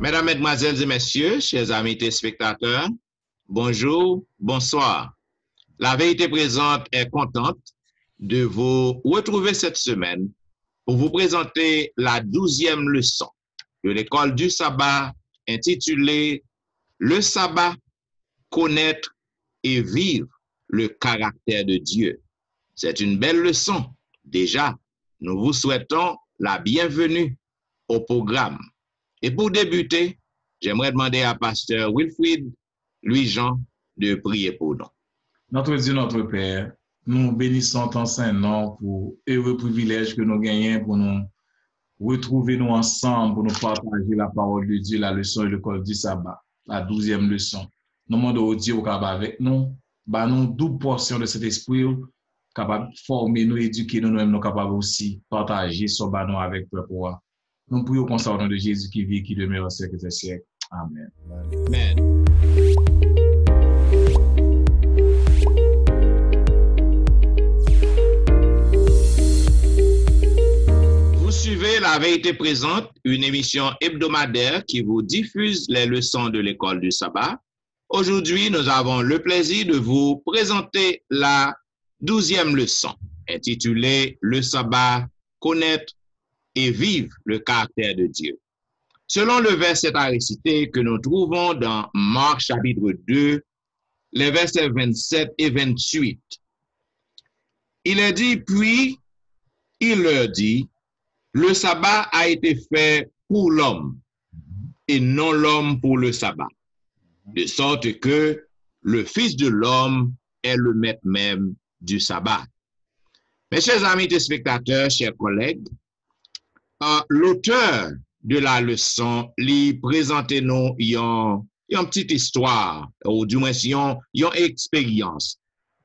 Mesdames, Mesdemoiselles et Messieurs, chers amis téléspectateurs, bonjour, bonsoir. La Vérité Présente est contente de vous retrouver cette semaine pour vous présenter la 12e leçon de l'école du sabbat intitulée Le sabbat, connaître et vivre le caractère de Dieu. C'est une belle leçon. Déjà, nous vous souhaitons la bienvenue au programme. Et pour débuter, j'aimerais demander à Pasteur Wilfrid Louis-Jean de prier pour nous. Notre Dieu, notre Père, nous bénissons ton Saint-Nom pour heureux privilège que nous gagnons pour nous retrouver nous ensemble, pour nous partager la parole de Dieu, la leçon de l'école du sabbat, la 12e leçon. Nous demandons au Dieu au capable avec nous, nous double portion de cet esprit, capable de former nous, éduquer nous, nous capables aussi partager ce bâton avec le pouvoir. Nous prions comme ça au nom de Jésus qui vit, qui demeure au siècle des siècles. Amen. Amen. Vous suivez La Vérité Présente, une émission hebdomadaire qui vous diffuse les leçons de l'école du sabbat. Aujourd'hui, nous avons le plaisir de vous présenter la 12e leçon, intitulée Le sabbat, connaître et vivre le caractère de Dieu. Selon le verset à réciter que nous trouvons dans Marc chapitre 2, les versets 27 et 28, il est dit, puis il leur dit, le sabbat a été fait pour l'homme et non l'homme pour le sabbat, de sorte que le Fils de l'homme est le maître même du sabbat. Mes chers amis téléspectateurs, chers collègues, l'auteur de la leçon lui présente nous une petite histoire, ou du moins une expérience.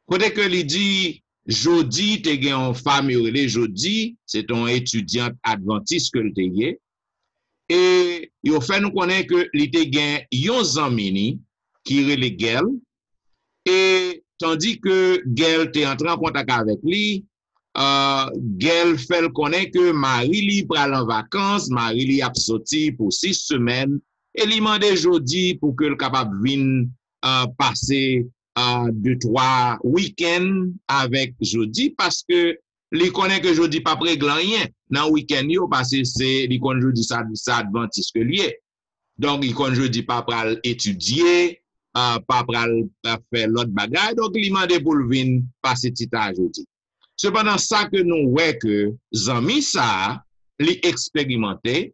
Côté que lui dit, jodi, te gen une femme yorele jodi, c'est un étudiant adventiste que le te gen, et il fait nous connaître que li te gen yon zanmini qui rele gel, et tandis que gel te entré en contact avec lui, Gel fait connaître que Marie li pral en vacances, Marie li ap sorti pour 6 semaines, et li mande jodi pour que le capable vin passer 2-3 week-ends avec jodi, parce que li connaît que jodi pas préglan rien dans week-end yo, parce que c'est li connaît jodi ça adventiste que lié. Donc il connaît jodi pas pral étudier, pas pral faire l'autre bagage, donc li mande pour le vin passer tita jodi. Cependant, ça que nous voyons que Zami ça, li expérimenté,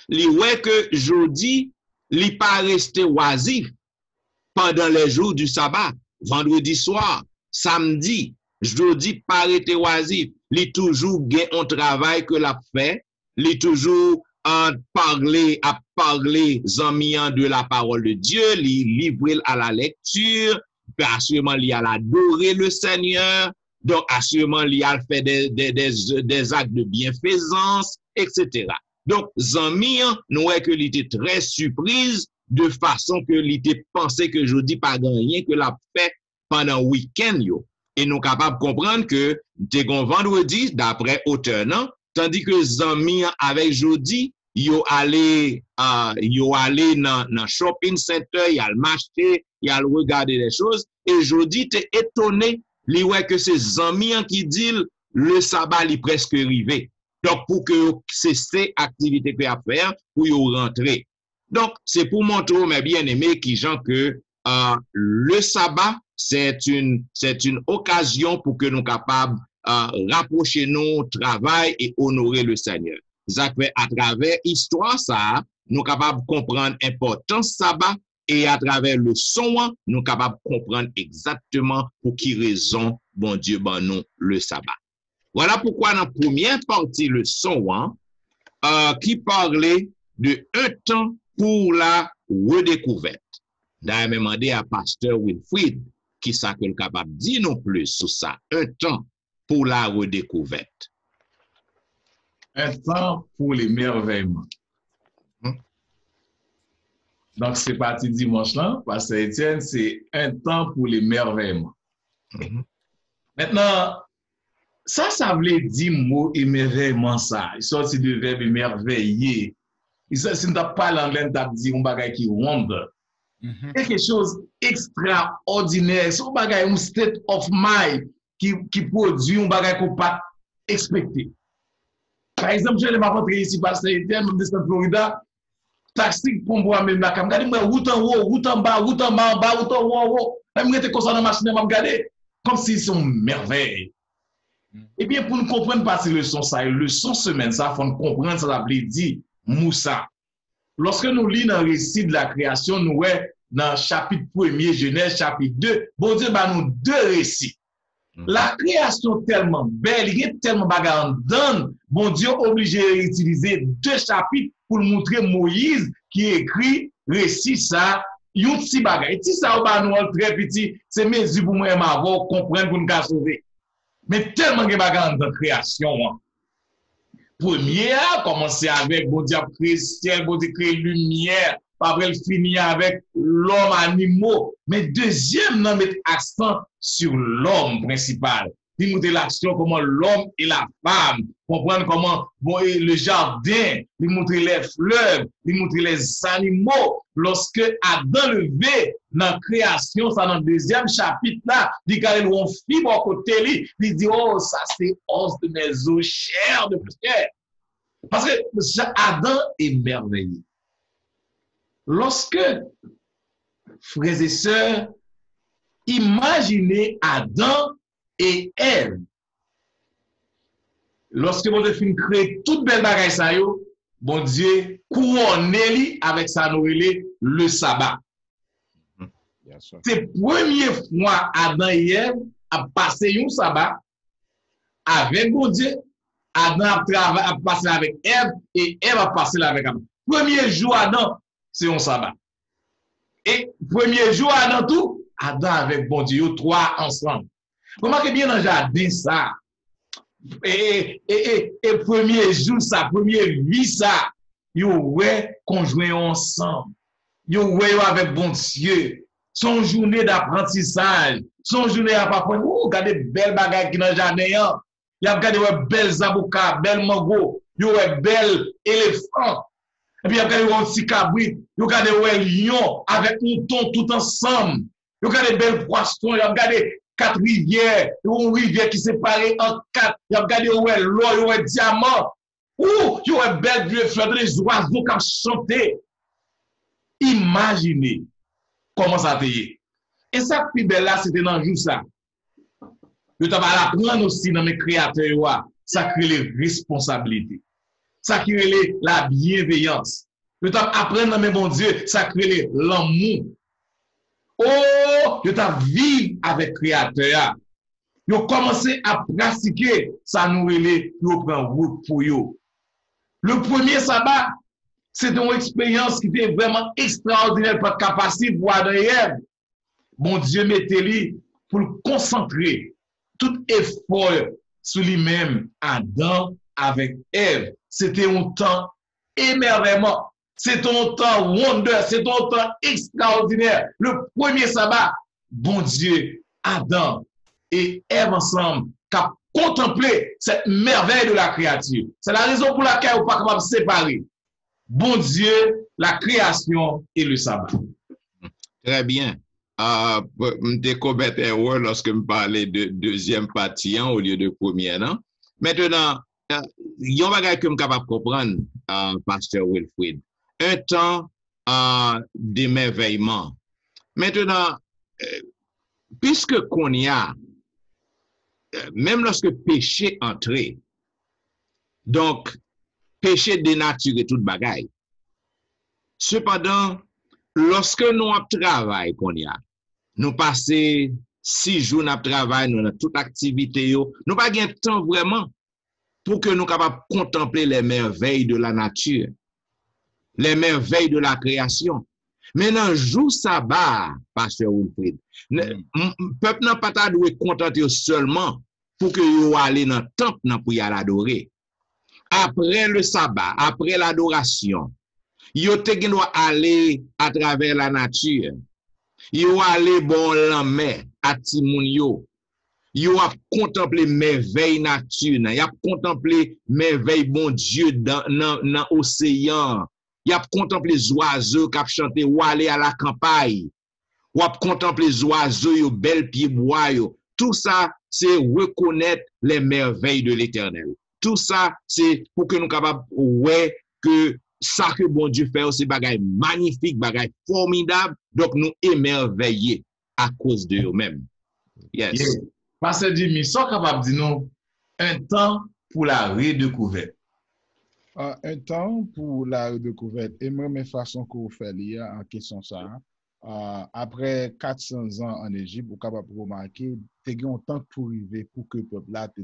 li voyons que jodi, li pas resté oisif pendant les jours du sabbat, vendredi soir, samedi, jodi pas resté oisif, li toujours gen un travail que l'a fait, li toujours parler Zamian de la parole de Dieu, li livrer à la lecture, assurément li à adorer le Seigneur. Donc, assurément, il a fait des actes de bienfaisance, etc. Donc, Zami, nous voyons que il était très surprise de façon que il était pensé que je dis pas rien que l'a fait pendant le week-end. Et nous sommes capables de comprendre que c'est vendredi, d'après auteur, non? Tandis que Zami, avec jeudi, yo allé dans shopping center, il a marché, il a regardé les choses, et jeudi, t'es étonné. Li wè que c'est Zami qui dit le sabbat li presque arrivé. Donc pour que c'est activité que à faire pour y rentrer. Donc c'est pour montrer mes bien-aimés qui gens que le sabbat c'est une occasion pour que nous capables rapprocher nous travail et honorer le Seigneur. Ça fait à travers histoire ça nous capables comprendre l'importance sabbat. Et à travers le son, nous sommes capables de comprendre exactement pour qui raison, bon Dieu, ben nous, le sabbat. Voilà pourquoi dans la première partie, le son, qui parlait de un temps pour la redécouverte. D'ailleurs, demandé à Pasteur Wilfrid, qui ça que le capable de dire non plus sur ça, un temps pour la redécouverte. Un temps pour l'émerveillement. Donc, c'est parti dimanche là, parce que Étienne, c'est un temps pour l'émerveillement. Maintenant, ça voulait dire mot émerveillement ça. Il sorti du verbe émerveiller. Si nous parlons anglais, nous dit un bagage qui wonder. Quelque chose extraordinaire. C'est un bagage, un state of mind qui produit un bagage qu'on ne peut pas expecter. Par exemple, je vais rencontrer ici, Pasteur Etienne, je suis en Florida, taxi pour moi même là, je regarde route en haut, route en bas, route en bas, route en haut, en haut. Je me comme ça dans la machine, je me regarde comme si c'est une merveille. Eh bien, pour nous comprendre pas ces leçons, ça, leçon semaine, ça, il faut nous comprendre, ça veut dire Moussa. Lorsque nous lisons dans le récit de la création, nous voyons dans le chapitre 1er, Genèse, chapitre 2, bon Dieu, bah, nous deux récits. La création tellement belle, il y a tellement bagarre dedans, bon Dieu obligé d'utiliser deux chapitres pour montrer Moïse qui écrit récit ça, un petit bagage. Et si ça va nous très petit, c'est mes yeux pour moi m'avoir comprendre pour nous sauver. Mais tellement de bagarre dans la création. Hein. Premier a commencé avec bon Dieu créé ciel, bon Dieu créé lumière, après il finit avec l'homme animaux. Mais deuxième, on met accent sur l'homme principal. Il montre l'action comment l'homme et la femme, comprendre comment bon, le jardin, il montre les fleuves, il montre les animaux. Lorsque Adam levé dans la création, ça dans le deuxième chapitre là, il dit qu'il y a une fibre à côté, il dit oh ça c'est os de mes os, chair de mes chair. Parce que Adam est merveilleux. Lorsque, frères et sœurs, imaginez Adam et Ève. Lorsque bon Dieu finit créer toute belle bagaille ça yo, bon Dieu couronne avec sa nourriture le sabbat. C'est la première fois Adam et Ève a passé un sabbat avec bon Dieu. Adam a passé avec Ève et Ève a passé avec Adam. Premier jour Adam, c'est un sabbat. Et premier jour Adam tout, Adam avec bon Dieu, trois ensemble. Remarquez bien dans le jardin ça. Et premier jour ça, première vie ça, yo ouais conjoint ensemble. Yo ouais avec bon Dieu. Son journée d'apprentissage, son journée à apprendre. Regardez belle bagaille qui dans le jardin. Il y a regardé belles avocats, belles mango, il y a belles éléphants. Et puis il y a regardé un petit cabri, il y a regardé lion avec mouton tout ensemble. Il y a regardé belles poissons, il y a regardé 4 rivières, une rivière qui sépare en 4. Il y a regardé l'eau, il y a diamant. Ouh, il y a belles vieux fleurs, des oiseaux qui chantent. Imaginez comment ça a été. Et ça plus belle là, c'était dans le jour ça. Je vais apprendre aussi dans mes créateurs, ça crée les responsabilités. Ça crée la bienveillance. Je vais apprendre dans mes bons dieux, ça crée l'amour. Oh, je vais vivre avec créateur. Je vais commencer à pratiquer ça nous relève pour prendre route pour eux. Le premier sabbat, c'est une expérience qui était vraiment extraordinaire pour capacité de voir derrière. Bon Dieu mettez-lui pour le concentrer. Tout effort sur lui-même, Adam avec Ève, c'était un temps émerveillement, c'était un temps wonder, c'était un temps extraordinaire. Le premier sabbat, bon Dieu, Adam et Ève ensemble, qui ont contemplé cette merveille de la créature. C'est la raison pour laquelle on n'est pas capable de séparer. Bon Dieu, la création et le sabbat. Très bien. Je commettre erreur lorsque je parlais de deuxième partie au lieu de première. Non? Maintenant, il y a un bagage que je suis capable de comprendre, Pasteur Wilfrid. Un temps d'émerveillement. Maintenant, puisque qu'on y a, même lorsque péché entrait, donc péché dénature toute bagaille. Cependant, lorsque nous travaillons qu'on y a, nous passons 6 jours de travail, nous avons toute activité, nous n'avons pas de temps vraiment pour que nous soyons capables de contempler les merveilles de la nature, les merveilles de la création. Mais dans le jour sabbat, Pasteur Wilfrid, le peuple n'a pas dû contenter seulement pour que vous allez dans le temple pour y aller adorer. Après le sabbat, après l'adoration, vous doit aller à travers la nature. Yo aller bon la mer à Timoun yo. Yo a contempler merveille nature, yo a contempler merveille bon Dieu dans l'océan. y a contemplé les oiseaux qui chanté ou aller à la campagne, ou a contemplé les oiseaux, yo bel pied bois yo. Tout ça, c'est reconnaître les merveilles de l'Éternel. Tout ça, c'est pour que nous capables ouais que ça que bon Dieu fait, c'est bagay magnifique, bagay formidable, donc nous émerveiller à cause de eux-mêmes. Yes. Yeah. Pasteur Jimmy, sont capable de dire nous un temps pour la redécouverte. Un temps pour la redécouverte. Et moi, mes façons qu'on fait en question ça. Après 400 ans en Égypte, vous êtes capable de remarquer, il y a un temps pour arriver pour que le peuple là te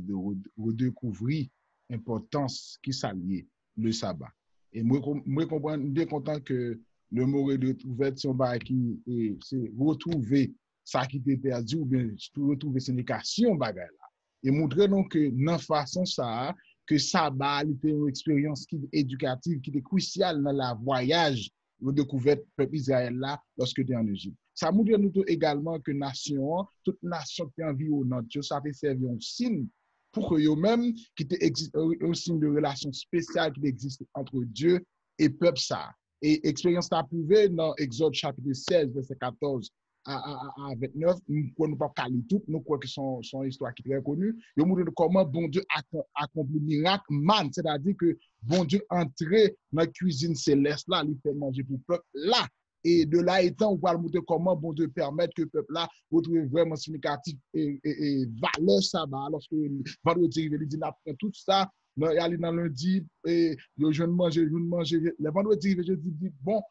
redécouvrir l'importance qui s'allie le sabbat. Et moi, je comprends, je suis content que le mot redécouverte, c'est retrouver ça qui était perdu ou bien retrouver cette éducation bagay là. Et montrer donc que dans façon ça, que sabbat était une expérience qui éducative, qui est cruciale dans la voyage de découverte peuple Israël là lorsque tu es en Égypte. Ça montre nous également que nation, toute nation qui est environnante, ça peut servir un signe pour que eux-mêmes qui existe un signe de relation spéciale qui existe entre Dieu et peuple ça. Et expérience t'a prouvé dans Exode chapitre 16 verset 14 à 29, nous ne pouvons pas caler tout, nous croyons que son histoire qui est très connue. Il montre comment bon Dieu accomplit miracle man, c'est-à-dire que bon Dieu entrait dans la cuisine céleste là, il fait manger pour le peuple là. Et de là étant, on va montrer comment bon Dieu permet que le peuple là retrouve vraiment significatif et valeur sabbat. Lorsque vendredi, il dit, après tout ça, il y a dans lundi, et je ne mange. Le vendredi, je dis, bon,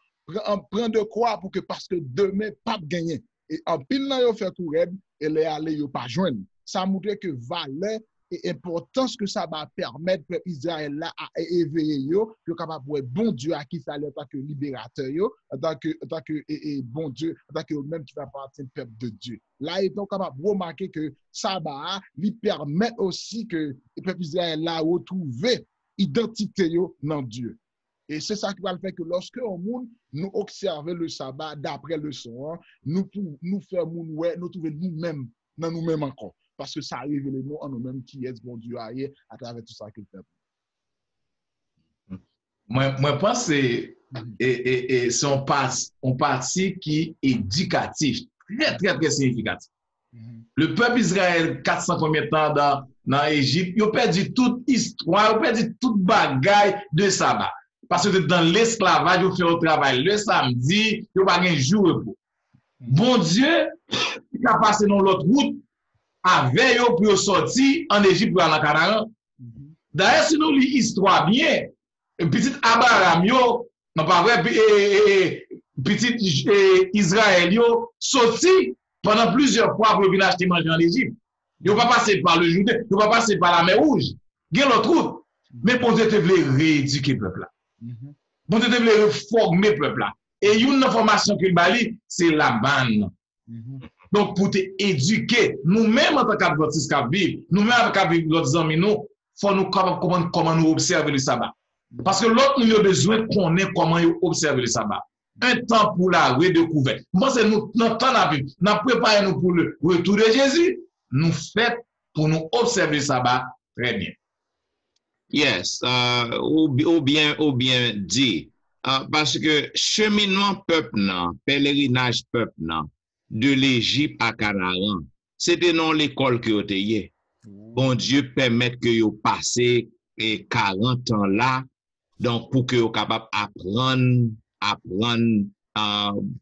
prends de quoi pour que, parce que demain, pas gagner. Et en pile, là, il fait tout raide, et les aller, il pas joindre. Ça montre que valeur et importance que ça va permettre que Israël là à éveiller yo, capable de bon Dieu à qui ça en tant que libérateur yo, en tant que bon Dieu, en tant que même qui va partir peuple de Dieu. Là, ils sont capables de remarquer que ça va lui permettre aussi que le peuple Israël là retrouver identité yo dans Dieu. Et c'est ça qui va le faire que lorsque au monde nous observer le sabbat d'après le son, nous faire nous trouver nous-mêmes dans nous-mêmes encore. Parce que ça révèle nous en nous-mêmes qui est bon Dieu à travers tout ça qu'il fait. Moi, pense que c'est un parti qui est éducatif, très, très, très significatif. Le peuple Israël, 400 combien de temps dans l'Égypte, ils ont perdu toute histoire, ils ont perdu toute bagaille de sabbat. Parce que dans l'esclavage, ils ont fait le travail le samedi, ils n'ont pas un jour repos. Bon Dieu, il a passé dans l'autre route, avec eux pour sortir en Égypte pour aller en Canaan. D'ailleurs, si nous lisons l'histoire bien, petit Abraham, non pas vrai, petit Israël, sorti pendant plusieurs fois pour venir acheter manger en Égypte. Ils n'ont pas passé par le Jourdain, ils n'ont pas passé par la mer Rouge. Il y a l'autre route. Mais bon Dieu te voulait rééduquer le peuple là. Bon Dieu te voulait reformer le peuple là. Et une information qu'il bali, c'est la banne. Donc, pour te éduquer, nous-mêmes en tant qu'adventistes qui vivent, nous-mêmes en tant qu'adventistes amis, nous, il faut nous comprendre comment nous observer le sabbat. Parce que l'autre, nous avons besoin de connaître comment nous observer le sabbat. Un temps pour la redécouverte. Moi, c'est notre temps à vivre. Nous préparons pour le retour de Jésus. Nous faisons pour nous observer le sabbat très bien. Yes, ou bien dit. Parce que cheminement peuple, pèlerinage peuple, de l'Égypte à Canaan, c'était non l'école que vous étiez. Bon Dieu permet que vous passez 40 ans là, donc pour que vous capable apprendre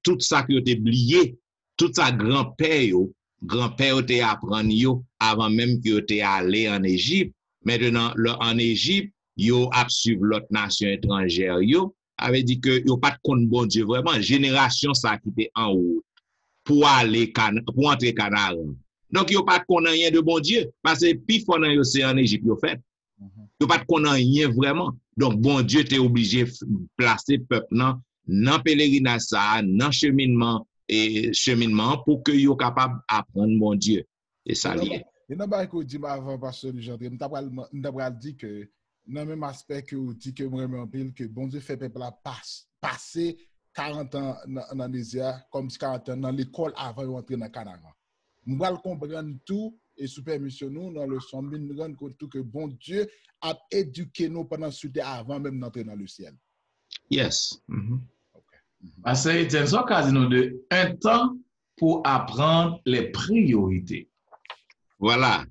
tout ça que vous avez oublié, tout ça grand-père te apprendre avant même que vous ayez allé en Égypte. Maintenant, en Égypte, vous avez suivi l'autre nation étrangère, avait dit que vous pas de compte bon Dieu vraiment, génération ça qui était en haut. Pour entrer Canaan. Donc, il n'y a pas de connaître rien de bon Dieu. Parce que plus fort dans l'océan en Égypte, il fait. Il n'y a pas de connaître rien vraiment. Donc, bon Dieu t'es obligé de placer le peuple dans le pèlerinage, dans le cheminement pour que soient capable d'apprendre bon Dieu. Et ça lié. Et dans le cas dit avant, pasteur du Gentil, nous dit que dans le même aspect que vous dites que moi, que bon Dieu fait peuple passer 40 ans dans l'Ésia, comme 40 ans dans l'école avant d'entrer dans le Canaan. Nous allons comprendre tout et sous permission nous dans le son, nous rendons compte que bon Dieu a éduqué nous pendant ce temps avant même d'entrer dans le ciel. Yes. Pasteur Etienne, ça occasion de un temps pour apprendre les priorités. Voilà.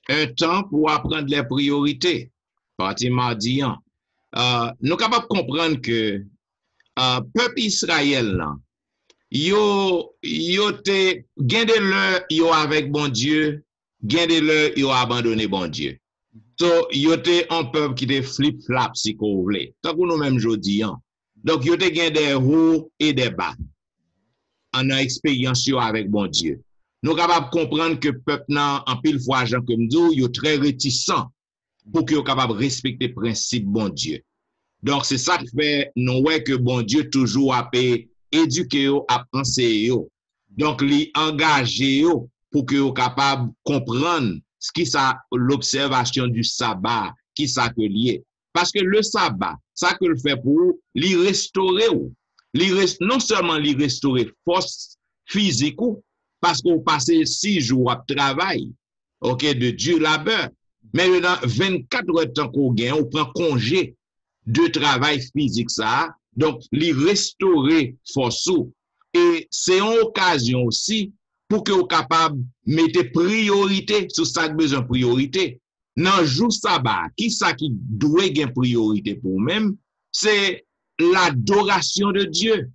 Un temps pour apprendre les priorités. Parti mardi. Nous sommes capables de comprendre que peuple Israël, là, yo te gen de l'heure yo avec bon Dieu, gen de l'heure yo abandonné bon Dieu. So yo te un peuple qui te flip flap si qu'on voulait. Tant que nous même jodi an. Donc yo te gen des hauts et des bas. En expérience yo avec bon Dieu. Nous capable comprendre que peuple nan en pile fois Jean comme nous yo très réticent pour que yo capable respecter principe bon Dieu. Donc c'est ça qui fait nous ouais que bon Dieu toujours a éduquer yo, à penser yo. Donc li engager yo pour que yo capable comprendre ce qui ça l'observation du sabbat, qui ça que lié. Parce que le sabbat, ça que le fait pour li restaurer ou. Non seulement li restaurer force physique ou, parce qu'on passe 6 jours à travail, OK, de Dieu labeur. Mais dans 24 heures de temps qu'on gagne, on prend congé de travail physique ça. Donc, li restaurer force. Et c'est une occasion aussi pour que vous capable mettre priorité sur ça que besoin priorité. Dans jour sabbat, qui ça qui doit gagner priorité pour même, c'est l'adoration de Dieu.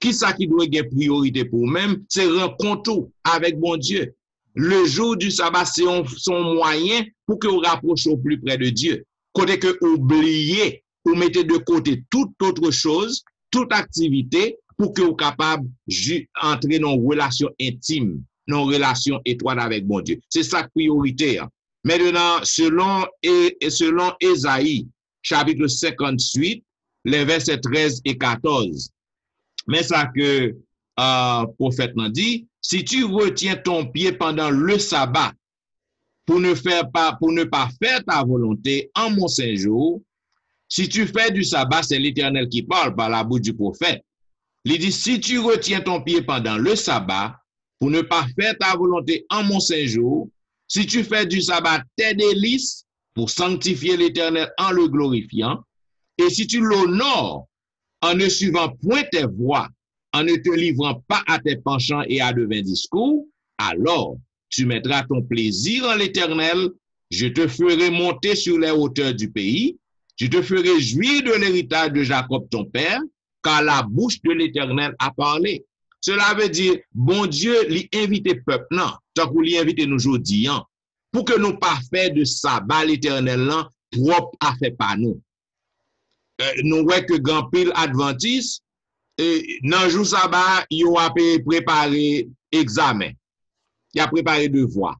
Qui ça qui doit gagner priorité pour même, c'est rencontre avec bon Dieu. Le jour du sabbat, c'est son moyen pour que vous rapprochez au plus près de Dieu. Côté que oubliez, ou mettez de côté toute autre chose, toute activité, pour que vous soyez capable d'entrer dans une relation intime, dans une relation étroite avec bon Dieu. C'est ça la priorité. Maintenant, selon Ésaïe, chapitre 58, les versets 13 et 14, mais ça que prophète m'a dit, si tu retiens ton pied pendant le sabbat pour ne pas faire ta volonté en mon séjour, si tu fais du sabbat, c'est l'Éternel qui parle par la bouche du prophète. Il dit, si tu retiens ton pied pendant le sabbat pour ne pas faire ta volonté en mon séjour, si tu fais du sabbat tes délices pour sanctifier l'Éternel en le glorifiant, et si tu l'honores en ne suivant point tes voies, en ne te livrant pas à tes penchants et à de vains discours, alors tu mettras ton plaisir en l'Éternel, je te ferai monter sur les hauteurs du pays, je te ferai jouir de l'héritage de Jacob ton père, car la bouche de l'Éternel a parlé. Cela veut dire, bon Dieu lui invite le peuple, non, tant qu'on lui invite nous aujourd'hui, pour que nous pas faire de sabbat l'Éternel propre à faire par nous. Nous voyons que grand pile adventiste, dans le jour sabbat, il a préparé examen, il a préparé devoir.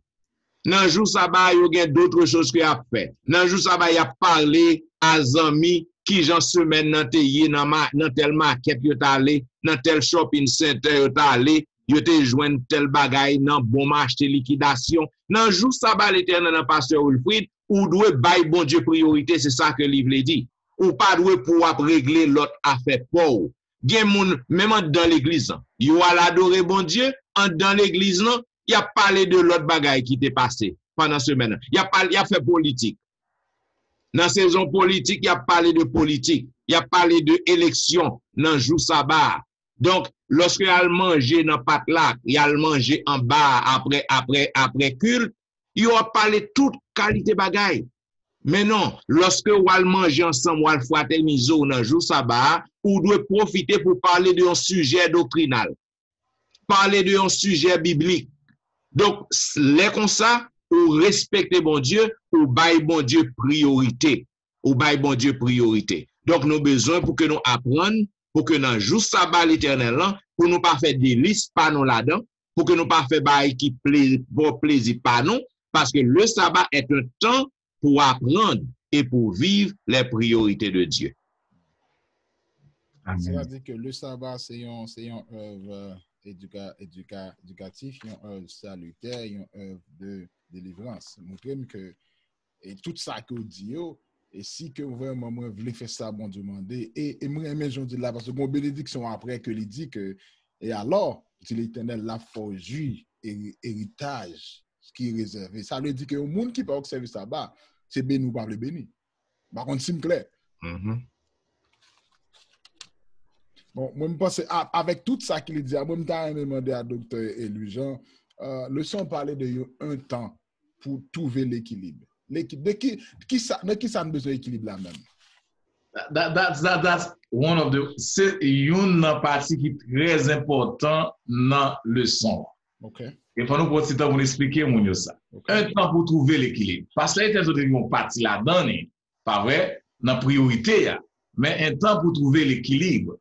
Dans le jour sabbat, il y a d'autres choses qu'il a fait. Dans le jour sabbat, il a parlé à amis qui j'en semaine dans tel market, il est allé, dans tel shopping center, il est allé, il te joindre tel bagay dans bon marché liquidation. Dans le jour sabbat, l'Éternel, pasteur Wilfrid, ou doit bailler bon Dieu priorité, c'est ça que le livre dit. Ou pas doit pouvoir régler l'autre affaire pauvre. Gen moun, même dans l'église, il a adoré bon Dieu, dans l'église, il a parlé de l'autre bagaille qui t'est passé pendant ce semaine. Il a fait politique. Dans la saison politique, il a parlé de politique. Il a parlé de élection dans le jour sabbat. Donc, lorsque il a mangé dans le patlac, il a mangé en bas après culte, il a parlé de toute qualité bagaille. Mais non, lorsque vous allez manger ensemble, vous allez fraterniser dans le jour sabbat, vous devez profiter pour parler d'un sujet doctrinal, parler d'un sujet biblique. Donc, les comme ça, ou respecter bon Dieu, ou bailler bon Dieu priorité. Ou bailler bon Dieu priorité. Donc, nous avons besoin pour que nous apprenions, pour que nous jour sabbat l'Éternel, pour nous pas faire des listes par nous là-dedans, pour que nous pas faire bailler qui plaisir par nous, parce que le sabbat est un temps pour apprendre et pour vivre les priorités de Dieu. C'est-à-dire que le sabbat, c'est une œuvre éducative, une œuvre salutaire, une œuvre de délivrance. Montrer que et tout ça que vous dites, et si que vraiment vous voulez faire ça, bon demander, et moi, je dis là, parce que mon bénédiction après que il dit que, et alors, si l'Éternel l'a forgé héritage, ce qui est réservé, ça veut dire que le monde qui peut observer ça, c'est béni ou pas le béni. Par contre, c'est clair. Bon, moi, je pense avec tout ça qu'il dit, moi, je me demandé à Dr. Elujan, le son parlait de un temps pour trouver l'équilibre. De qui ça a besoin d'équilibre là même? That's one of the, c'est une partie qui est très important dans le son. OK. Il faut nous prendre ce temps pour expliquer ça. Okay. Un temps pour trouver l'équilibre. Parce que les autres vont partir là-dedans, pas vrai, dans la priorité, mais un temps pour trouver l'équilibre.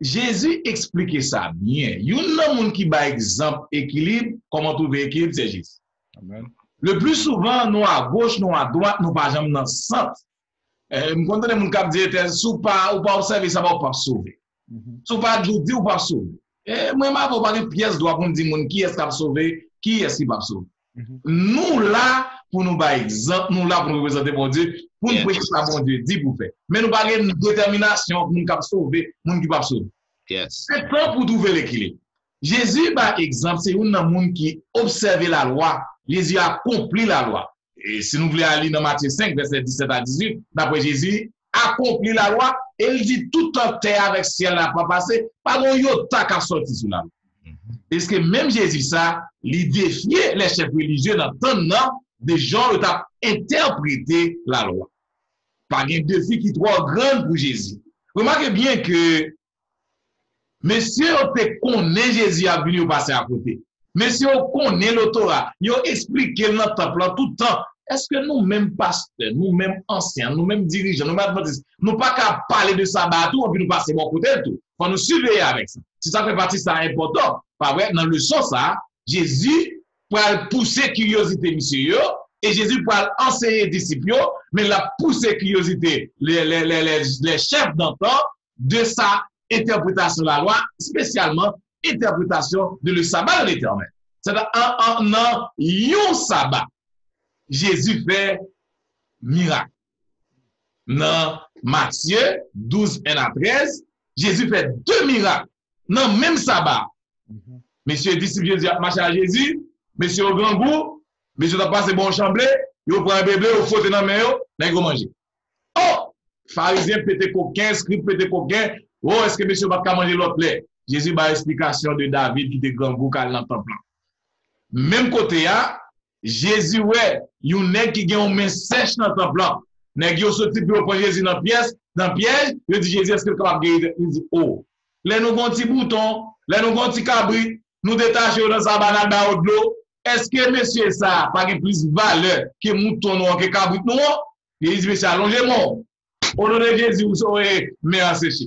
Jésus expliquait ça bien. Il y a un monde qui bat exemple équilibre, comment trouver l'équilibre, c'est Jésus. Amen. Le plus souvent, nous à gauche, nous à droite, nous pas jamais dans le centre. Je comprends les gens qui disent, si vous pas observer, ça va pas sauver. Si vous pas dire, ou pas sauver. Moi, je ne vais pas de pièce droit pour me dire qui est-ce qui va sauver, qui est-ce qui va sauver. Nous là, pour nous par exemple, nous là pour nous représenter mon Dieu, pour nous prêcher la bon Dieu, dit pour faire. Mais nous pas une détermination pour nous sauver, pour nous qui va sauver. Yes. C'est temps pour trouver l'équilibre. Jésus, par exemple, c'est un monde qui observait la loi, Jésus a accompli la loi. Et si nous voulons aller dans Matthieu 5, verset 17 à 18, d'après Jésus, accompli la loi, et il dit tout en terre avec ciel n'a pas passé, pas un iota qui a sorti sous la loi. Est-ce que même Jésus, ça, il défiait les chefs religieux dans le temps des gens qui ont interprété la loi. Pas un défi qui est trop grand pour Jésus. Remarquez bien que monsieur, on connaît Jésus a venu passer à côté. Monsieur, on connaît le Torah. Il a expliqué notre temple tout le temps. Est-ce que nous-mêmes pasteurs, nous-mêmes anciens, nous-mêmes dirigeants, nous-mêmes adventistes, nous pas qu'à parler de sabbat tout, puis nous passer bon côté tout. Faut nous surveiller avec ça. Si ça fait partie, ça important. Pas vrai? Dans le sens ça, Jésus pour pousser curiosité, monsieur, et Jésus pour enseigner les disciples, mais la pousser curiosité, les chefs d'antan de sa interprétation de la loi, spécialement interprétation de le sabbat de l'Éternel. C'est-à-dire, un sabbat, Jésus fait miracle. Dans Matthieu 12, 1 à 13, Jésus fait 2 miracles. Dans le même sabbat. Monsieur disciple Jésus a marché à Jésus, monsieur au grand goût, monsieur a passé bon chamblé, il prend un bébé, il faut dans la main, il va manger. Oh! Pharisien pété coquin, scribe pété coquin, oh, est-ce que monsieur va manger l'autre lait? Jésus a explication de David qui était grand goût dans le temple. Même côté, Jésus, ouais, il y a un nègre qui a une main sèche dans le temple. Nègre, il sorti pour prendre Jésus dans le piège, il dit Jésus, est-ce que le capable de guérir? Il dit, oh, là nous avons un petit bouton, là nous avons un petit cabri, nous détachons dans sa banane dans l'eau. Est-ce que monsieur ça n'a pas plus de valeur que mouton noir, que cabri noir? Il dit, monsieur, allongez-moi. Au nom de Jésus, vous serez meilleur séché,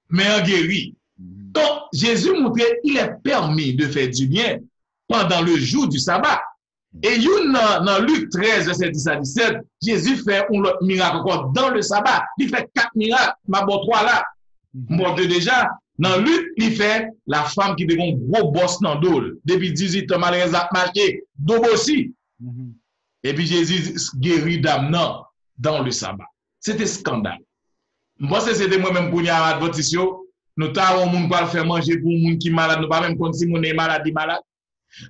meilleur guéri. Donc, Jésus montrait qu'il est permis de faire du bien pendant le jour du sabbat. Et dans Luc 13, verset 10 à 17, Jésus fait un autre miracle encore dans le sabbat. Il fait 4 miracles, ma bon 3 là. Bon 2 déjà. Dans Luc, il fait la femme qui devient un gros boss dans l'eau. Depuis 18 ans, malheureusement, marché, dos aussi. Et puis Jésus guérit d'âme dans le sabbat. C'était scandale. Moi, c'était moi-même pour y avoir adventiste. Nous avons un monde pour faire manger pour un monde qui est malade. Nous ne pouvons même pas si on est malade.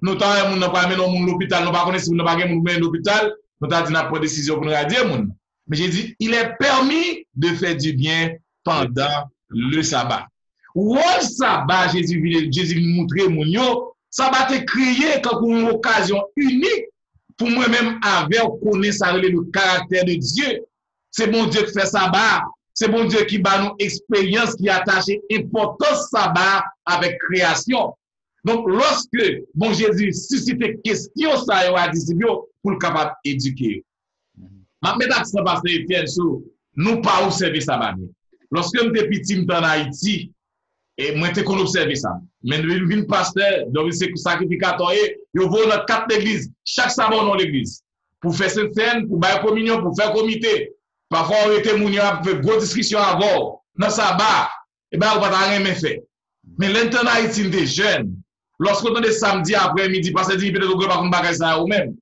Nous avons un monde pas mener l'hôpital. Nous ne pouvons pas si nous n'avons pas mener l'hôpital. Nous avons dit une décision pour nous dire. Mais j'ai dit, il est permis de faire du bien pendant le sabbat. Ou le sabbat, Jésus nous montrer mon yo, sabbat est créé comme une occasion unique pour moi-même avec connaître le caractère de Dieu. C'est bon Dieu qui fait sabbat. C'est bon Dieu qui bat nous expérience qui attache importance sabbat avec création. Donc, lorsque bon Jésus suscite question ça à disciples pour le capable d'éduquer. Ma médaction parce que Étienne nous pas observer sabbat. Lorsque nous étions petits en Haïti et moi j'étais qu'on observer ça. Mais nous vinn pasteur, donc c'est sacrificateur et yo vont dans 4 églises, chaque sabbat dans l'église pour faire cette scène, pour bailler communion, pour faire comité. Parfois, on était mouni à faire grosse discussion avant. Dans sa barre, et ben, on va rien faire. Mais l'internat Haïti des jeunes, lorsqu'on est samedi après-midi, parce que dit peut-être qu'on va pas faire ça ou même.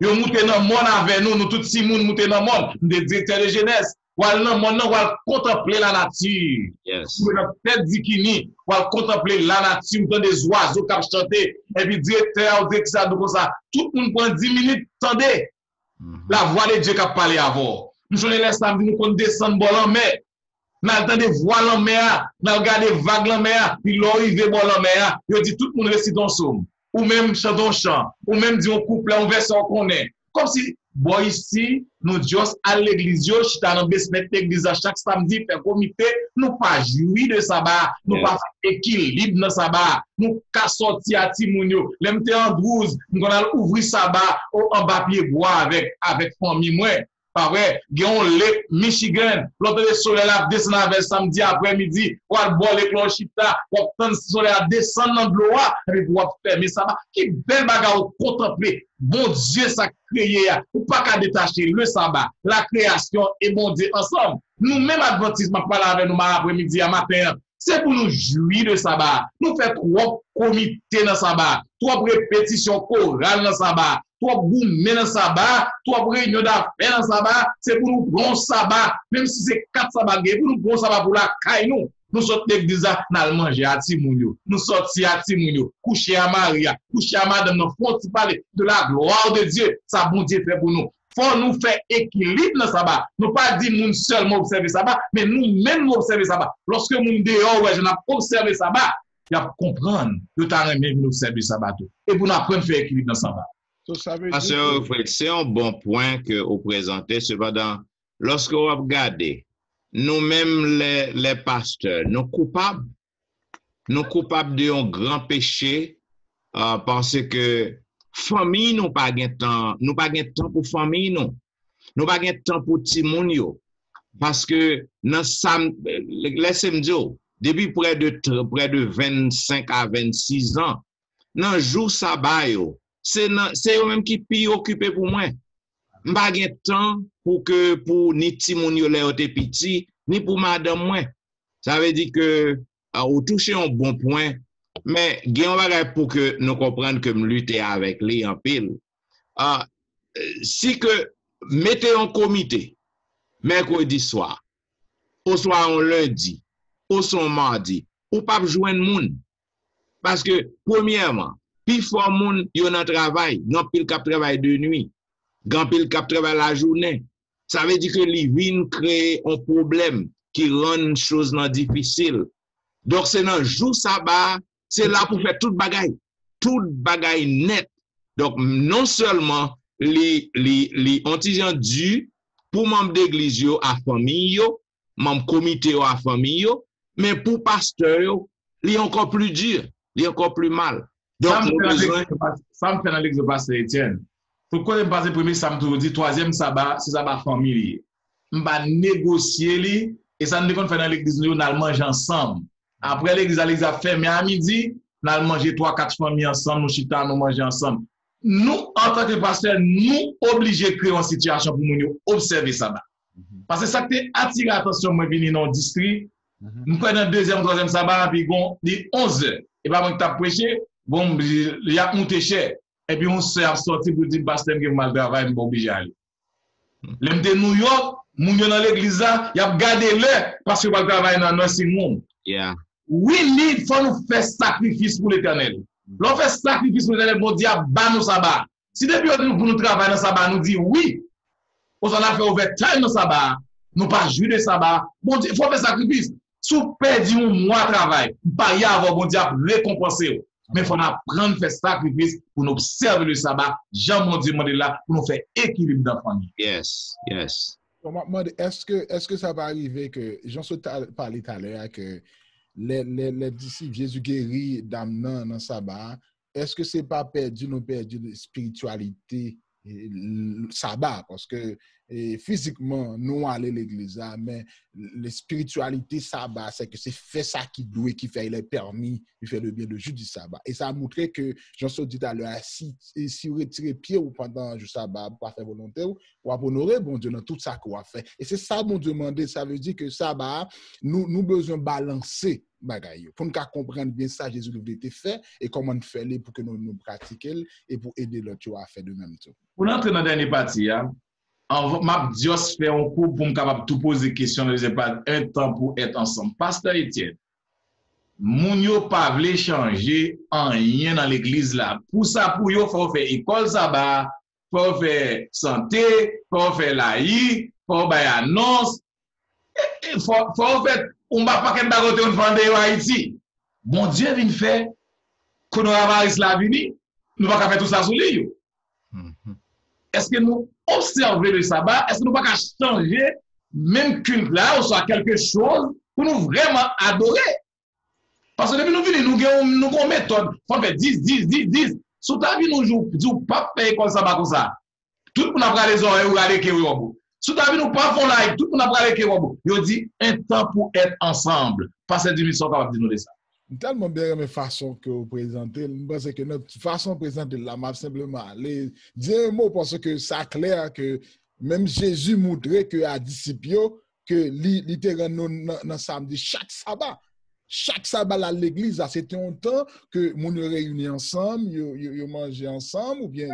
Ils montent dans le monde avec nous, nous tous 6 moun montent dans le monde, des directeurs de jeunesse. Ou dans le monde, on va contempler la nature. Yes. Ou dans tête d'Ikini, on va contempler la nature, dans des oiseaux qui chantent. Et puis, directeur, directeur, comme ça. Tout le monde prend 10 minutes, attendez. La voix de Dieu qui a parlé avant. Nous sommes les samedis, nous descendons bon en mer. Nous entendons voix en mer, nous regardons vague en mer, puis l'arrivée bon en mer, il dit tout le monde récite en somme, ou même chante un chant, ou même dit un couplet, un verset qu'on connaît. Comme si, bon, ici, nous juste à l'église, chita dans l'église à chaque samedi, faire comité, nous pas jouir de sabbat, nous pas faire équilibre dans sabbat, nous pas sortir à Timounio, l'MT en 12, nous allons ouvrir sabbat en papier bois avec famille, moi. Pas vrai, Guillaume Lake, Michigan, l'autre le soleil a descendu avec samedi après-midi, ou à boire les clochita, ou à le soleil a descendu dans le bois, et puis ou fermer ça va. Qui belle bagarre ou contempler. Bon Dieu, ça créé, ou pas qu'à détacher le sabbat, la création et bon Dieu ensemble. Nous-mêmes, adventistes, je parle avec nous après-midi, à matin. C'est pour nous jouir de sabbat. Nous faisons 3 comités dans sabbat, 3 répétitions chorales dans sabbat, 3 gourmets dans sabbat, 3 réunions d'affaires dans sabbat. C'est pour nous prendre sabbat, même si c'est 4 sabbats, pour nous prendre sabbat pour la caille nous. Nous sortons de l'église, nous allons manger à Timounio, nous sortons à Timounio, coucher à Maria, coucher à Madame, nous faisons parler de la gloire de Dieu. Ça, bon Dieu fait pour nous. Faut nous faire équilibre dans le sabbat. Nous pas dire nous seulement observer le sabbat, mais nous-mêmes observer le sabbat. Lorsque nous dehors, ouais, je n'ai observé le sabbat, il y a comprendre que tu as même observer le sabbat. Et pour nous apprendre à faire équilibre dans le sabbat. C'est un bon point que vous présentez. Cependant, lorsque vous regardez, nous-mêmes les pasteurs, nous coupables d'un grand péché parce que famille nous pas gain temps pour famille nous pas gain temps pour ti moun yo parce que dans laissez-moi dire depuis près de 25 à 26 ans dans jour sabbat yo c'est eux même qui pi occupé pour moi pas gain temps pour ni ti moun yo les te petit ni pour madame moi ça veut dire que ou toucher un bon point. Mais, il y a un bagage pour que nous comprenions que nous luttons avec lui en pile. Si que mettez un comité, mercredi soir, ou soit un lundi, ou soit un mardi, ou pas joindre monde. Parce que, premièrement, puis fort monde, il y a un travail, non pile cap travail de nuit, grand pile cap travail la journée. Ça veut dire que les vins créent un problème qui rend choses difficiles. Donc, c'est dans le jour sabbat, c'est là pour faire toute bagaille net. Donc, non seulement les antigènes dû pour membres d'église à famille, membres comité à famille, mais pour pasteur, il est encore plus dur, il est encore plus mal. Donc, ça me fait dans l'exemple de pasteur Etienne. Pourquoi je passe le premier samedi, dit troisième sabbat, c'est sabbat famille. On va négocier, et ça ne fait dans l'église, nous allons manger ensemble. Après l'église a fermé à midi, nous allons manger 3-4 familles ensemble, nous chita, nous manger ensemble. Nous, en tant que pasteur, nous obligés de créer une situation pour nous observer ça. Parce que ça qui attire l'attention, moi, venir dans le district, nous prenons le deuxième, troisième sabbat, puis on dit 11 heures. Et pas moi qui t'ai prêché, bon, il y a un cher. Et puis on s'est sorti pour dire, pasteur, que mal travail, je suis obligé d'aller. L'homme de New York, moun yo dans l'église, il a gardé le parce que va travailler dans notre monde. Yeah. We need for nous faire sacrifice pour l'éternel. L'on fait sacrifice pour l'éternel, bon Dieu, ban nous sabbat. Si depuis pour nous travailler dans sabbat, nous dit oui, on en a fait overtime dans sabbat, nous pas jouer de sabbat. Bon Dieu, il faut faire sacrifice. Si vous perdez un mois de travail, pas y avoir bon Dieu récompenser. Mais il faut apprendre à faire sacrifice pour nous observer le sabbat. Jean-Mon-Dieu, là, pour nous faire équilibre dans la famille. Yes, yes. Est-ce que ça va arriver que, Jean-Saut parlait tout à l'heure, que les disciples Jésus guérit d'Amnan dans le sabbat, est-ce que c'est pas perdu, nous perdu de spiritualité sabbat? Parce que physiquement, nous allons à l'église, mais la spiritualité sabbat, c'est que c'est fait ça qui doit, qui fait les permis, qui fait le bien le jour du sabbat. Et ça a montré que, Jean-Saut dit à l'heure, si vous retirez pied ou pendant le sabbat, pour pas faire volontaire, ou pour honorer bon Dieu dans tout ça qu'on a fait. Et c'est ça mon Dieu demandé, ça veut dire que sabbat, nous besoin balancer bagaille pour nous comprendre bien ça Jésus nous été fait et comment nous faire pour que nous pratiquions et pour aider l'autre à faire de même tout. Pour entrer dans la dernière partie, m'a juste fait un coup pour me capable tout poser question pas un temps pour être ensemble. Pasteur Etienne, moun yo pas vle changer en rien dans l'église là. Pour ça pour yo faut faire école sabbat, faut faire santé, faut faire laïque, faut faire annonce. faut en fait, on va pas qu'un bagote on vende en Haïti. Bon Dieu vient faire coronavirus la vini, nous pas faire tout ça sous lui. Est-ce que nous observons le sabbat? Est-ce que nous pas changer même culte là ou soit quelque chose pour nous vraiment adorer? Parce que depuis nous venons, nous avons une méthode, on fait 10. Sous ta vie, nous jouons pas payer comme ça. Tout le monde a pris les oreilles ou regarder qui est au Sous ta vie, nous pas font live, tout le monde a pris les qui est au Il dit un temps pour être ensemble. Pas cette dimension capable de nous dire ça. Tellement bien mes façons que vous présentez, je pense que notre façon de présenter la map simplement aller dire un mot parce que ça clair que même Jésus montrait que à disciples que littéralement dans samedi chaque sabbat à l'église c'était un temps que nous nous réunis ensemble, yo manger ensemble ou bien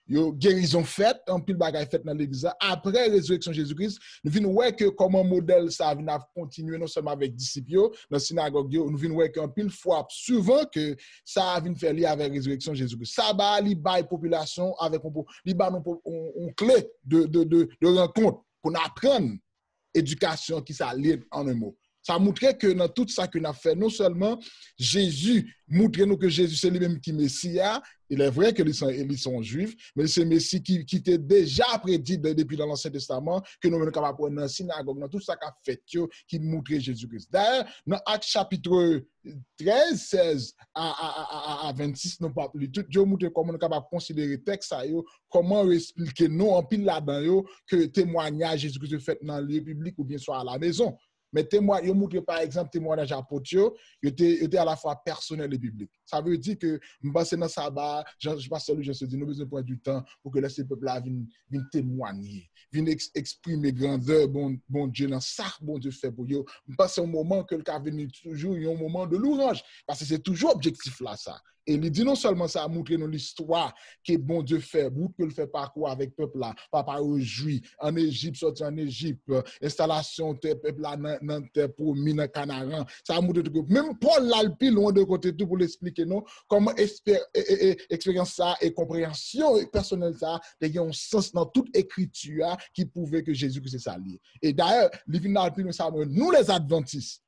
yo guérison faite, en pile bagaille faite dans l'église. Après résurrection Jésus-Christ, nous venons voir que comme un modèle ça vient continuer non seulement avec disciples dans la synagogue, nous venons voir qu'en pile fois souvent que ça vient faire lié avec résurrection Jésus-Christ. Ça va li bail population avec on clé de rencontre pour apprendre éducation qui ça lié en un mot. Ça montrait que dans tout ça qu'on a fait, non seulement Jésus montre nous que Jésus c'est lui-même qui est Messia, il est vrai que ils sont juifs, mais c'est Messie qui était déjà prédit depuis dans l'Ancien Testament, que nous sommes capables de prendre dans la synagogue, dans tout ça qu'a fait, qui montrait Jésus-Christ. D'ailleurs, dans Actes chapitre 13, 16 à 26, nous pas plus tout, Dieu montre comment nous sommes capables de considérer le texte, comment expliquer nous en pile là-dedans, que témoignage Jésus-Christ fait dans le lieu public ou bien soit à la maison. Mais témoignage, montre par exemple témoignage apôtre, il était à la fois personnel et biblique. Ça veut dire que je passe dans sabbat, je passe celui je se dis nous besoin de prendre du temps pour que ce peuple là vienne témoigner, vienne exprimer grandeur bon Dieu dans ça bon Dieu fait pour eux. Je passe un moment que le cas venu toujours un moment de louange parce que c'est toujours objectif là ça. Et il dit non seulement ça a montré dans l'histoire que bon Dieu fait, bout que le fait parcours avec peuple là, papa aujourd'hui en Égypte, sorti en Égypte, installation de peuple là dans terre promis dans Canaan. Ça a montré que même Paul là le plus loin de côté tout pour l'expliquer non comment expérience ça et compréhension personnelle ça, il y a un sens dans toute écriture qui prouvait que Jésus-Christ c'est ça lié. Et d'ailleurs, nous les adventistes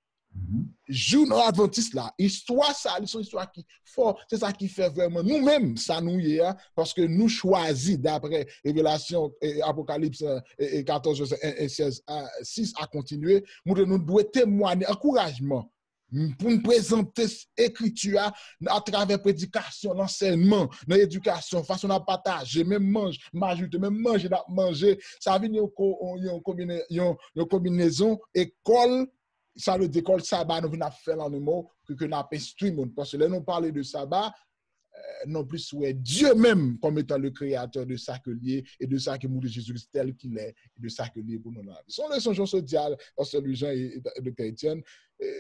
jour adventiste là, histoire ça, c'est une histoire qui fort, c'est ça qui fait vraiment nous-mêmes ça nous y est parce que nous choisis d'après Révélation Apocalypse 14 16 6 à continuer, nous devons témoigner encouragement pour nous présenter l'écriture à travers prédication, l'enseignement, l'éducation, façon à partager, même manger, ça vient une combinaison école. Ça le décolle sabbat, nous venons faire dans le mot que nous avons instruit. Parce que là, nous parlons de sabbat, non plus ouais, Dieu même comme étant le créateur de ça que lié et de ça que nous de Jésus-Christ tel qu'il est, et de ça que lié pour nous. Son leçon, je se dis, parce que les gens de chrétiens,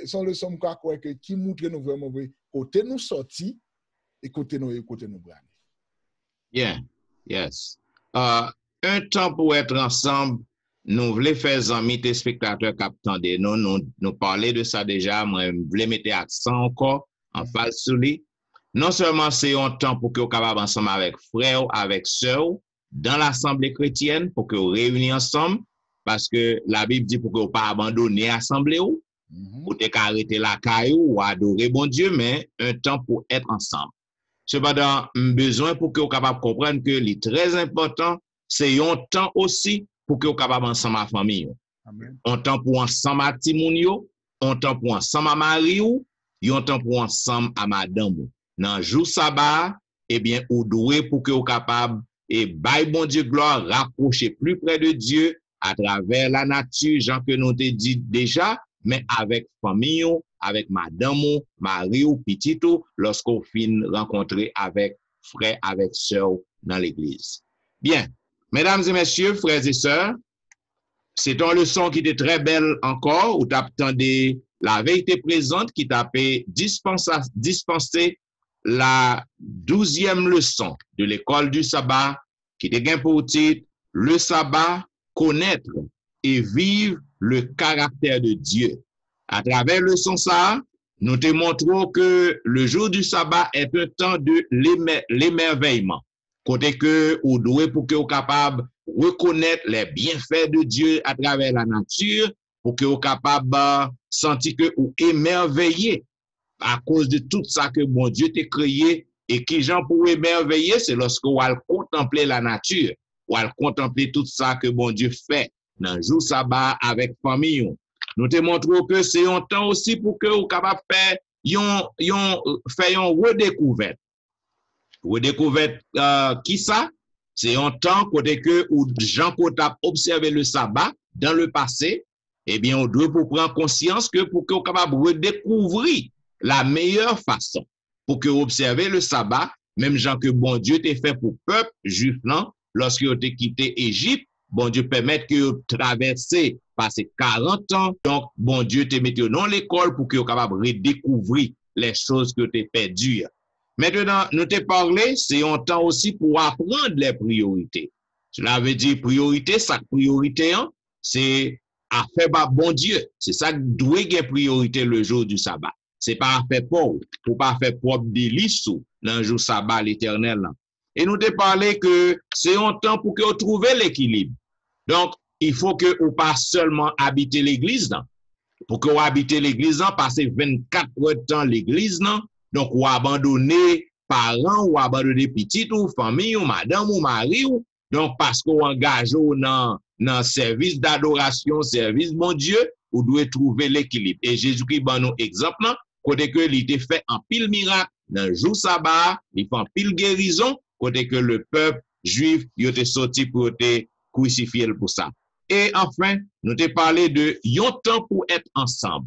son leçon, quoi, que qui montre nous vraiment, côté nous sortis et côté nous braner. Yeah, yes. Un temps pour être ensemble. Nous voulons faire amis tes spectateurs captants de nous parler de ça déjà, moi je voulais mettre accent encore en face sur lui. Non seulement c'est un temps pour que vous capable ensemble avec frères, avec sœurs dans l'assemblée chrétienne pour que vous réunis ensemble parce que la Bible dit pour que vous pas abandonner l'assemblée ou pour te arrêter la caillou ou adorer bon Dieu mais un temps pour être ensemble. Cependant, besoin pour que vous capable comprendre que le très important c'est un temps aussi pour que vous capable ensemble à famille. Un temps pour ensemble à Timounio, un temps pour ensemble à Mariou, un temps pour ensemble à madame. Dans jour sabbat, eh bien, ou doué pour que vous capable et bail bon Dieu gloire rapprocher plus près de Dieu à travers la nature, gens que nous te dit déjà, mais avec famille, avec madame, Mariou, petito, lorsqu'on finit rencontrer avec frère, avec sœur dans l'église. Bien. Mesdames et messieurs, frères et sœurs, c'est une leçon qui était très belle encore, où tu attendais la vérité présente qui t'a dispensé la 12e leçon de l'école du sabbat, qui était pour titre le sabbat, connaître et vivre le caractère de Dieu. À travers leçon ça, nous te montrons que le jour du sabbat est un temps de l'émerveillement. Côté que ou doué pour que vous capable reconnaître les bienfaits de Dieu à travers la nature pour que vous capable sentir que vous émerveillez à cause de tout ça que bon Dieu t'a créé et qui gens pour émerveiller, c'est lorsque vous allez contempler la nature, vous allez contempler tout ça que bon Dieu fait dans le jour sabbat avec famille. Nous te montrons que c'est un temps aussi pour que vous capable faire une redécouverte. Redécouverte qui ça? C'est un temps côté que où gens qui ont observé le sabbat dans le passé, eh bien, on doit pour prendre conscience que pour que vous capable redécouvrir la meilleure façon pour que vous observez le sabbat, même gens que bon Dieu t'a fait pour peuple juif, non, lorsque vous avez quitté Égypte, bon Dieu permet que vous traversez passer 40 ans, donc bon Dieu te mette dans l'école pour que vous capable redécouvrir les choses que vous avez perdues. Maintenant, nous te parlé, c'est un temps aussi pour apprendre les priorités. Cela veut dire priorité, ça priorité, hein, c'est à faire bon Dieu. C'est ça qui doit être priorité le jour du sabbat. C'est pas à faire pauvre, pour pas faire propre délice dans le jour sabbat l'éternel. Et nous te parlé que c'est un temps pour que vous trouviez l'équilibre. Donc, il faut que vous pas seulement habiter l'église, non. Pour que vous habitez l'église, non, passer 24 heures de temps l'église, non. Donc, vous abandonnez parents, ou abandonnez petits, ou famille, ou madame, ou mari, ou. Donc, parce que vous engagez dans service d'adoration, service bon Dieu, vous devez trouver l'équilibre. Et Jésus-Christ, ben, nous exemple, non, côté que il était fait en pile miracle, dans le jour sabbat, il fait en pile guérison, côté que le peuple juif, il était sorti pour être crucifié pour ça. Et enfin, nous te parlé de yon temps pour être ensemble.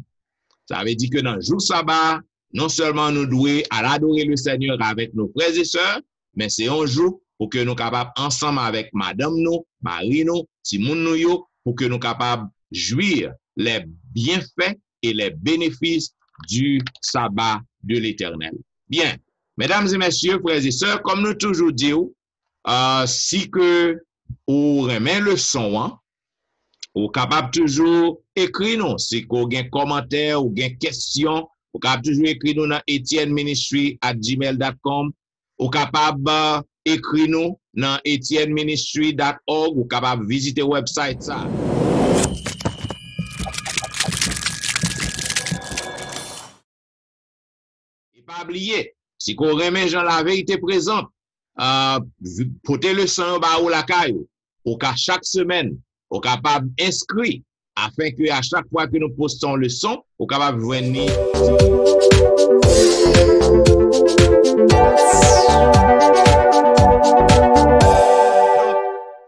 Ça veut dire que dans le jour sabbat, non seulement nous devons adorer le Seigneur avec nos frères et sœurs, mais c'est un jour pour que nous capables ensemble avec madame nous, mari nous, Simon nous yo, pour que nous capables jouir les bienfaits et les bénéfices du sabbat de l'Éternel. Bien, mesdames et messieurs, frères et sœurs, comme nous toujours disons, si que vous remet le son, hein, vous capable toujours écrire nous, si vous avez un commentaire ou une question, vous capable toujours écrire nous dans etienneministry@gmail.com, vous capable écrire nous dans etienneministry.org, vous capable visiter le website ça. Et pas oublier, si vous remet Jean la vérité présente, portez le sang ou la caille, ou qu'à chaque semaine, vous capable inscrit afin que à chaque fois que nous postons le son, vous capable venir.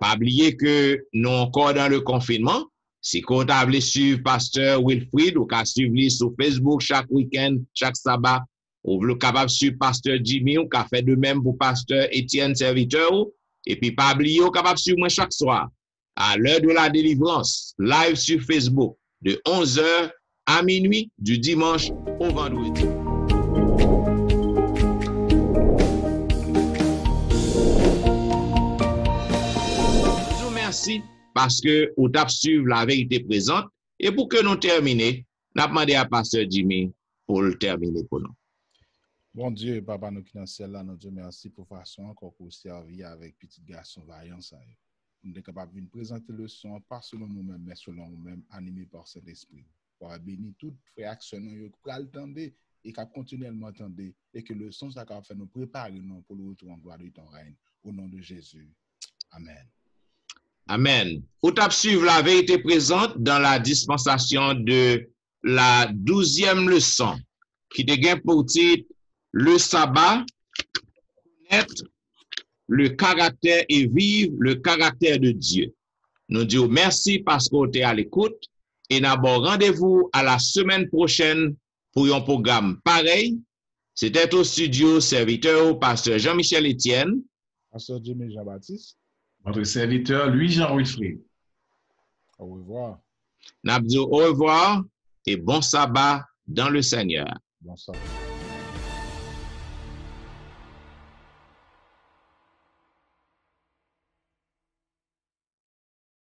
Pas oublier que nous encore dans le confinement. Si vous voulez suivre Pasteur Wilfrid, vous pouvez suivre sur Facebook chaque week-end, chaque sabbat. Ou vous capable suivre Pasteur Jimmy, ou pouvez faire de même pour Pasteur Étienne Serviteur. Et puis pas oublier, vous capable suivre moi chaque soir à l'heure de la délivrance, live sur Facebook, de 11h à minuit, du dimanche au vendredi. Je vous remercie parce que vous avez suivi la vérité présente. Et pour que nous terminions, nous avons demandé à Pasteur Jimmy pour le terminer pour nous. Bon Dieu, Papa, nous qui dans le ciel, là, nous Dieu merci pour façon encore pour servir avec petit garçon vaillant. Nous sommes capables de présenter le son, pas selon nous-mêmes, mais selon nous-mêmes, animés par cet esprit. Pour bénir toute réaction, nous attendre et qu'à continuellement attendre, et que le son, ça va faire nous préparer pour le retour en gloire de ton règne. Au nom de Jésus. Amen. Amen. Vous avez suivi la vérité présente dans la dispensation de la 12e leçon, qui devient pour titre le sabbat, connaître le caractère et vivre le caractère de Dieu. Nous disons merci parce que vous êtes à l'écoute et nous avons rendez-vous à la semaine prochaine pour un programme pareil. C'était au studio serviteur Pasteur Jean-Michel Etienne, Pasteur Jimmy Jean-Baptiste, votre serviteur Louis-Jean Wilfrid. Au revoir. Nous disons au revoir et bon sabbat dans le Seigneur. Bon sabbat.